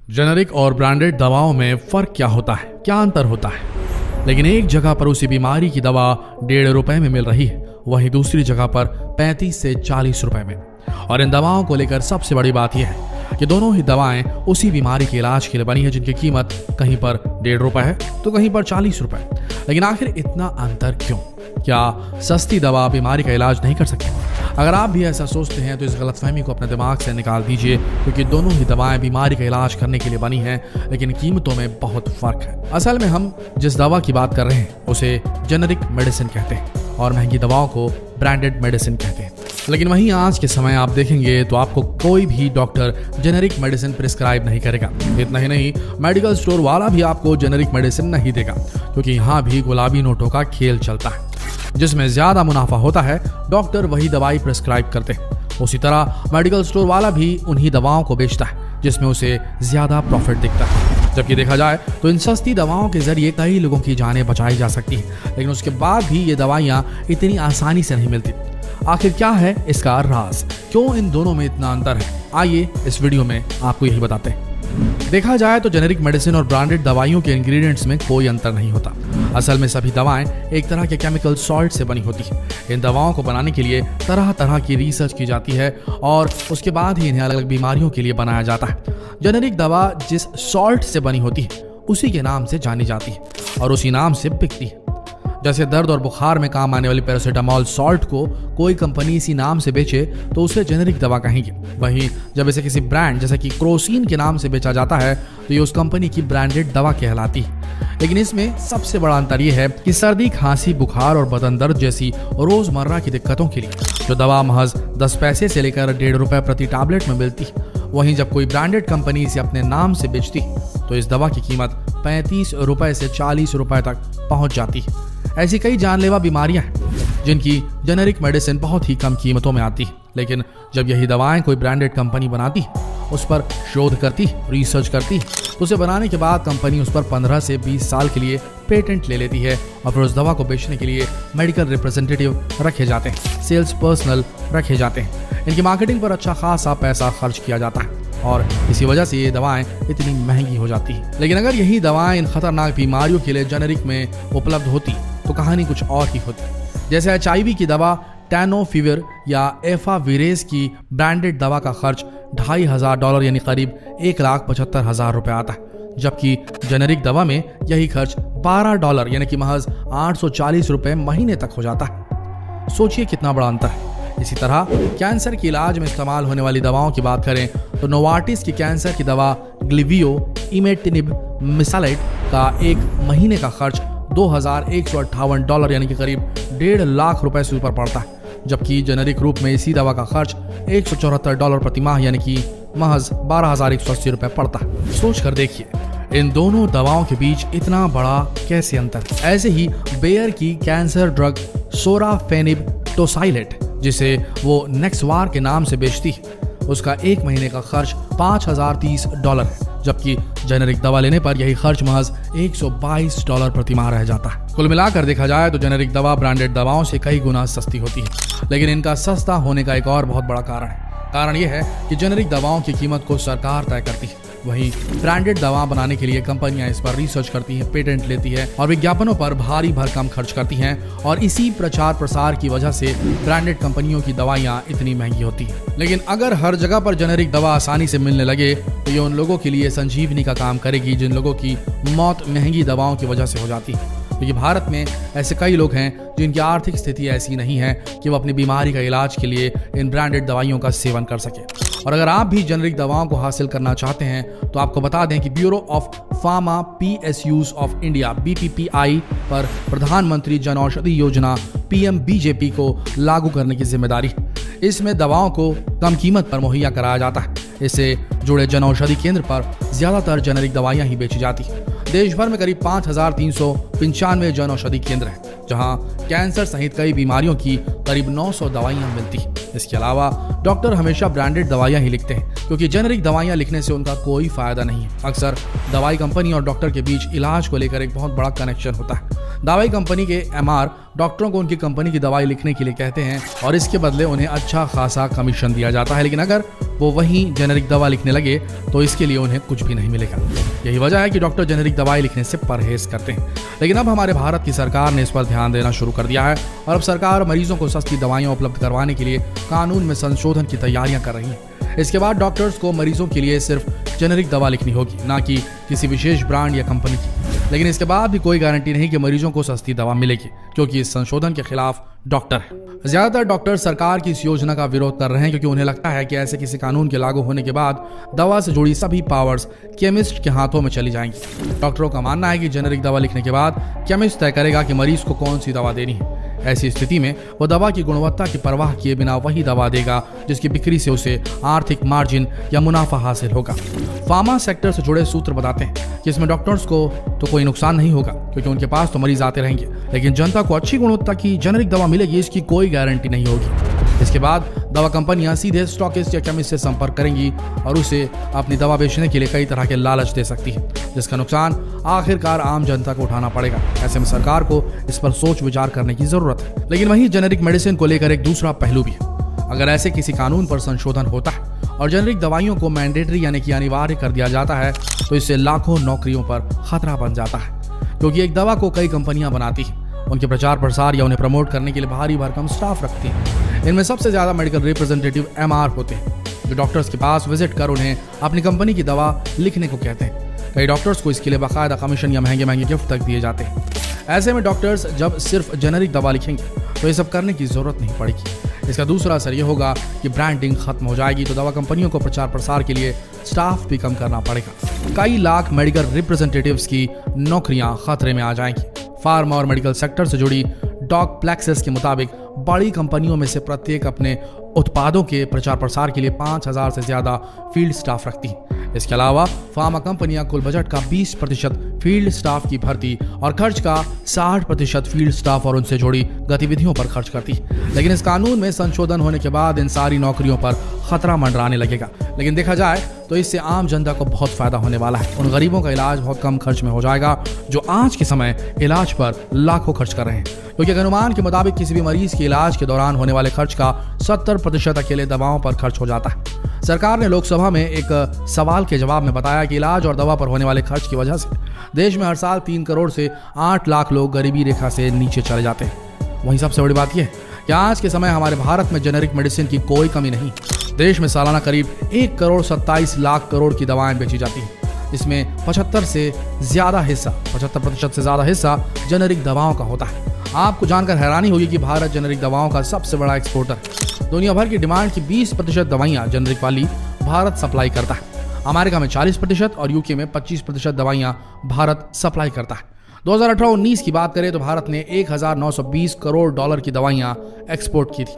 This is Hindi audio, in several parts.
जेनेरिक और ब्रांडेड दवाओं में फर्क क्या होता है, क्या अंतर होता है? लेकिन एक जगह पर उसी बीमारी की दवा 1.5 रुपए में मिल रही है, वहीं दूसरी जगह पर 35 से 40 रुपए में। और इन दवाओं को लेकर सबसे बड़ी बात यह है कि दोनों ही दवाएं उसी बीमारी के इलाज के लिए बनी है, जिनकी कीमत कहीं पर 1.5 रुपए है तो कहीं पर 40 रुपए। लेकिन आखिर इतना अंतर क्यों? क्या सस्ती दवा बीमारी का इलाज नहीं कर सकती? अगर आप भी ऐसा सोचते हैं तो इस गलतफहमी को अपने दिमाग से निकाल दीजिए, क्योंकि दोनों ही दवाएं बीमारी का इलाज करने के लिए बनी हैं, लेकिन कीमतों में बहुत फर्क है। असल में हम जिस दवा की बात कर रहे हैं उसे जेनेरिक मेडिसिन कहते हैं और महंगी दवाओं को ब्रांडेड मेडिसिन कहते हैं। लेकिन वहीं आज के समय आप देखेंगे तो आपको कोई भी डॉक्टर जेनेरिक मेडिसिन प्रिस्क्राइब नहीं करेगा। इतना ही नहीं, मेडिकल स्टोर वाला भी आपको जेनेरिक मेडिसिन नहीं देगा, क्योंकि यहाँ भी गुलाबी नोटों का खेल चलता है। जिसमें ज्यादा मुनाफा होता है, डॉक्टर वही दवाई प्रिस्क्राइब करते हैं। उसी तरह मेडिकल स्टोर वाला भी उन्हीं दवाओं को बेचता है जिसमें उसे ज्यादा प्रॉफिट दिखता है। जबकि देखा जाए तो इन सस्ती दवाओं के जरिए कई लोगों की जानें बचाई जा सकती है, लेकिन उसके बाद भी ये दवाइयाँ इतनी आसानी से नहीं मिलती। आखिर क्या है इसका राज? क्यों इन दोनों में इतना अंतर है? आइए इस वीडियो में आपको यही बताते हैं। देखा जाए तो जेनेरिक मेडिसिन और ब्रांडेड दवाइयों के इंग्रेडिएंट्स में कोई अंतर नहीं होता। असल में सभी दवाएं एक तरह के केमिकल सॉल्ट से बनी होती है। इन दवाओं को बनाने के लिए तरह तरह की रिसर्च की जाती है और उसके बाद ही इन्हें अलग अलग बीमारियों के लिए बनाया जाता है। जेनेरिक दवा जिस सॉल्ट से बनी होती है उसी के नाम से जानी जाती है और उसी नाम से बिकती है। जैसे दर्द और बुखार में काम आने वाली पैरासीटामोल सॉल्ट को कोई कंपनी इसी नाम से बेचे तो उसे जेनेरिक दवा कहेंगे। वहीं जब इसे किसी ब्रांड जैसे कि क्रोसिन के नाम से बेचा जाता है तो ये उस कंपनी की ब्रांडेड दवा कहलाती है। लेकिन इसमें सबसे बड़ा अंतर यह है कि सर्दी, खांसी, बुखार और बदन दर्द जैसी रोजमर्रा की दिक्कतों के लिए जो दवा महज 10 पैसे से लेकर 1.5 रुपए प्रति टैबलेट में मिलती है, वहीं जब कोई ब्रांडेड कंपनी इसे अपने नाम से बेचती तो इस दवा की कीमत 35 रुपए से 40 रुपए तक पहुंच जाती है। ऐसी कई जानलेवा बीमारियां हैं जिनकी जेनेरिक मेडिसिन बहुत ही कम कीमतों में आती है, लेकिन जब यही दवाएं कोई ब्रांडेड कंपनी बनाती है, उस पर शोध करती, रिसर्च करती, तो उसे बनाने के बाद कंपनी उस पर 15 से 20 साल के लिए पेटेंट ले लेती है और फिर उस दवा को बेचने के लिए मेडिकल रिप्रेजेंटेटिव रखे जाते हैं, सेल्स पर्सनल रखे जाते हैं। इनकी मार्केटिंग पर अच्छा खासा पैसा खर्च किया जाता है और इसी वजह से ये दवाएं इतनी महंगी हो जाती है। लेकिन अगर यही दवाएं इन खतरनाक बीमारियों के लिए जेनेरिक में उपलब्ध होती तो कहानी कुछ और ही होती। जैसे HIV की दवा टैनोफिविर या एफाविरेज की ब्रांडेड दवा का खर्च $2,500 यानी करीब $1,75,000 रुपए आता है, जबकि जेनेरिक दवा में यही खर्च $12 यानी कि महज 840 रुपए महीने तक हो जाता है। सोचिए कितना बड़ा अंतर है। इसी तरह कैंसर के इलाज में इस्तेमाल होने वाली दवाओं की बात करें तो नोवार्टिस की कैंसर की दवा ग्लिवियो इमेटिनिब मिसालेट का एक महीने का खर्च $2,158 यानी कि करीब $1.5 लाख रुपए से ऊपर पड़ता है, जबकि जेनेरिक रूप में इसी दवा का खर्च $174 प्रति माह यानी कि महज $12,180 रुपए पड़ता है। सोच कर देखिए इन दोनों दवाओं के बीच इतना बड़ा कैसे अंतर। ऐसे ही बेयर की कैंसर ड्रग सोराफेनिब टोसाइलेट, जिसे वो नेक्सवार के नाम से बेचती है, उसका एक महीने का खर्च $5,030 है, जबकि जेनेरिक दवा लेने पर यही खर्च महज $122 प्रति माह रह जाता है। कुल मिलाकर देखा जाए तो जेनेरिक दवा ब्रांडेड दवाओं से कई गुना सस्ती होती है, लेकिन इनका सस्ता होने का एक और बहुत बड़ा कारण यह है कि जेनेरिक दवाओं की कीमत को सरकार तय करती है, वहीं ब्रांडेड दवा बनाने के लिए कंपनियां इस पर रिसर्च करती हैं, पेटेंट लेती है और विज्ञापनों पर भारी भरकम खर्च करती हैं, और इसी प्रचार प्रसार की वजह से ब्रांडेड कंपनियों की दवाइयां इतनी महंगी होती हैं। लेकिन अगर हर जगह पर जेनेरिक दवा आसानी से मिलने लगे तो ये उन लोगों के लिए संजीवनी का काम करेगी जिन लोगों की मौत महंगी दवाओं की वजह से हो जाती है। क्योंकि भारत में ऐसे कई लोग हैं जिनकी आर्थिक स्थिति ऐसी नहीं है कि वो अपनी बीमारी का इलाज के लिए इन ब्रांडेड दवाइयों का सेवन कर सके। और अगर आप भी जेनेरिक दवाओं को हासिल करना चाहते हैं तो आपको बता दें कि bureau of pharma PSUs of India BPPI पर प्रधानमंत्री जन औषधि योजना PMBJP को लागू करने की जिम्मेदारी। इसमें दवाओं को कम कीमत पर मुहैया कराया जाता है। इससे जुड़े जन औषधि केंद्र पर ज्यादातर जेनेरिक दवाइयां ही बेची जाती हैं। देश भर में करीब 5,395 जन औषधि केंद्र हैं, जहां कैंसर सहित कई बीमारियों की करीब 900 दवाइयां मिलती हैं। इसके अलावा डॉक्टर हमेशा ब्रांडेड दवाइयां ही लिखते हैं, क्योंकि जेनेरिक दवाइयां लिखने से उनका कोई फायदा नहीं है। अक्सर दवाई कंपनी और डॉक्टर के बीच इलाज को लेकर एक बहुत बड़ा कनेक्शन होता है। दवाई कंपनी के MR डॉक्टरों को उनकी कंपनी की दवाई लिखने के लिए कहते हैं और इसके बदले उन्हें अच्छा खासा कमीशन दिया जाता है। लेकिन अगर वो वही जेनेरिक दवा लिखने लगे तो इसके लिए उन्हें कुछ भी नहीं मिलेगा। यही वजह है कि डॉक्टर जेनेरिक दवाई लिखने से परहेज करते हैं। लेकिन अब हमारे भारत की सरकार ने इस पर ध्यान देना शुरू कर दिया है और अब सरकार मरीजों को सस्ती दवाइयां उपलब्ध करवाने के लिए कानून में संशोधन की तैयारियां कर रही है। इसके बाद डॉक्टर्स को मरीजों के लिए सिर्फ जेनेरिक दवा लिखनी होगी, ना कि किसी विशेष ब्रांड या कंपनी की। लेकिन इसके बाद भी कोई गारंटी नहीं कि मरीजों को सस्ती दवा मिलेगी, क्योंकि इस संशोधन के खिलाफ डॉक्टर है। ज्यादातर डॉक्टर सरकार की इस योजना का विरोध कर रहे हैं, क्योंकि उन्हें लगता है कि ऐसे किसी कानून के लागू होने के बाद दवा से जुड़ी सभी पावर्स केमिस्ट के हाथों में चली जाएंगी। डॉक्टरों का मानना है कि जेनेरिक दवा लिखने के बाद केमिस्ट तय करेगा कि मरीज को कौन सी दवा देनी है। ऐसी स्थिति में वो दवा की गुणवत्ता की परवाह किए बिना वही दवा देगा जिसकी बिक्री से उसे आर्थिक मार्जिन या मुनाफा हासिल होगा। फार्मा सेक्टर से जुड़े सूत्र बताते हैं कि इसमें डॉक्टर्स को तो कोई नुकसान नहीं होगा, क्योंकि उनके पास तो मरीज आते रहेंगे, लेकिन जनता को अच्छी गुणवत्ता की जेनेरिक दवा मिलेगी इसकी कोई गारंटी नहीं होगी। इसके बाद दवा कंपनियां सीधे स्टॉकिस्ट या केमिस्ट से संपर्क करेंगी और उसे अपनी दवा बेचने के लिए कई तरह के लालच दे सकती है, जिसका नुकसान आखिरकार आम जनता को उठाना पड़ेगा। ऐसे में सरकार को इस पर सोच विचार करने की जरूरत है। लेकिन वहीं जेनेरिक मेडिसिन को लेकर एक दूसरा पहलू भी है। अगर ऐसे किसी कानून पर संशोधन होता है और जेनेरिक दवाइयों को मैंडेटरी यानी कि अनिवार्य कर दिया जाता है तो इससे लाखों नौकरियों पर खतरा बन जाता है, क्योंकि एक दवा को कई कंपनियां बनाती हैं, उनके प्रचार प्रसार या उन्हें प्रमोट करने के लिए भारी भरकम स्टाफ रखती हैं। इनमें सबसे ज्यादा मेडिकल रिप्रेजेंटेटिव MR होते हैं, जो डॉक्टर्स के पास विजिट कर उन्हें अपनी कंपनी की दवा लिखने को कहते हैं। कई डॉक्टर्स को इसके लिए बाकायदा कमीशन या महंगे महंगे गिफ्ट तक दिए जाते हैं। ऐसे में डॉक्टर्स जब सिर्फ जेनेरिक दवा लिखेंगे तो ये सब करने की जरूरत नहीं पड़ेगी। इसका दूसरा असर ये होगा कि ब्रांडिंग खत्म हो जाएगी, तो दवा कंपनियों को प्रचार प्रसार के लिए स्टाफ भी कम करना पड़ेगा। कई लाख मेडिकल रिप्रेजेंटेटिव्स की नौकरियां खतरे में आ जाएंगी। फार्मा और मेडिकल सेक्टर से जुड़ी डॉक प्लेक्सेस के मुताबिक बड़ी कंपनियों में से प्रत्येक अपने उत्पादों के प्रचार प्रसार के लिए 5000 से ज्यादा फील्ड स्टाफ रखती है। इसके अलावा फार्मा कंपनियां कुल बजट का 20% फील्ड स्टाफ की भर्ती और खर्च का 60% फील्ड स्टाफ और उनसे जुड़ी गतिविधियों पर खर्च करती है। लेकिन इस कानून में संशोधन होने के बाद इन सारी नौकरियों पर खतरा मंडराने लगेगा। लेकिन देखा जाए तो इससे आम जनता को बहुत फायदा होने वाला है। उन गरीबों का इलाज बहुत कम खर्च में हो जाएगा जो आज के समय इलाज पर लाखों खर्च कर रहे हैं, क्योंकि अनुमान के मुताबिक किसी भी मरीज के इलाज के दौरान होने वाले खर्च का 70% अकेले दवाओं पर खर्च हो जाता है। सरकार ने लोकसभा में एक सवाल के जवाब में बताया कि इलाज और दवा पर होने वाले खर्च की वजह से देश में हर साल 3 करोड़ से 8 लाख लोग गरीबी रेखा से नीचे चले जाते हैं। वहीं सबसे बड़ी बात यह है कि आज के समय हमारे भारत में जेनेरिक मेडिसिन की कोई कमी नहीं। देश में सालाना करीब 1 करोड़ 27 लाख करोड़ की दवाएं बेची जाती हैं। इसमें 75% से ज्यादा हिस्सा जेनेरिक दवाओं का होता है। आपको जानकर हैरानी होगी कि भारत जेनेरिक दवाओं का सबसे बड़ा एक्सपोर्टर है। दुनिया भर की डिमांड की 20% दवाइयां जेनेरिक वाली भारत सप्लाई करता है। अमेरिका में 40% और यूके में 25% दवाइयां भारत सप्लाई करता है। 2018-19 की बात करें तो भारत ने 1920 करोड़ डॉलर की दवाइयां एक्सपोर्ट की थी।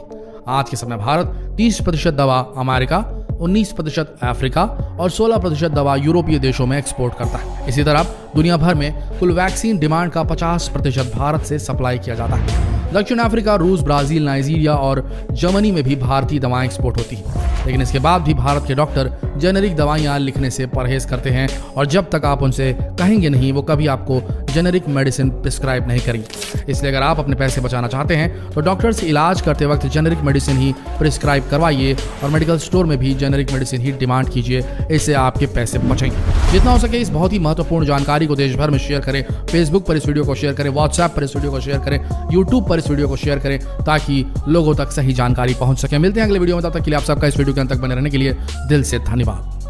आज के समय भारत 30% दवा अमेरिका, 19% अफ्रीका और 16% दवा यूरोपीय देशों में एक्सपोर्ट करता है। इसी तरह दुनिया भर में कुल वैक्सीन डिमांड का 50% भारत से सप्लाई किया जाता है। दक्षिण अफ्रीका, रूस, ब्राजील, नाइजीरिया और जर्मनी में भी भारतीय दवाएं एक्सपोर्ट होती हैं। लेकिन इसके बाद भी भारत के डॉक्टर जेनेरिक दवाइयां लिखने से परहेज करते हैं और जब तक आप उनसे कहेंगे नहीं वो कभी आपको जेनेरिक मेडिसिन प्रिस्क्राइब नहीं करेंगे। इसलिए अगर आप अपने पैसे बचाना चाहते हैं तो डॉक्टर से इलाज करते वक्त जेनेरिक मेडिसिन ही प्रिस्क्राइब करवाइए और मेडिकल स्टोर में भी जेनेरिक मेडिसिन ही डिमांड कीजिए। इससे आपके पैसे बचेंगे। जितना हो सके इस बहुत ही महत्वपूर्ण जानकारी को देश भर में शेयर करें। फेसबुक पर इस वीडियो को शेयर करें, व्हाट्सएप पर इस वीडियो को शेयर करें, यूट्यूब पर इस वीडियो को शेयर करें ताकि लोगों तक सही जानकारी पहुंच सके। मिलते हैं अगले वीडियो में, तब तक के लिए आप सबका इस वीडियो के अंत तक बने रहने के लिए दिल से धन्यवाद।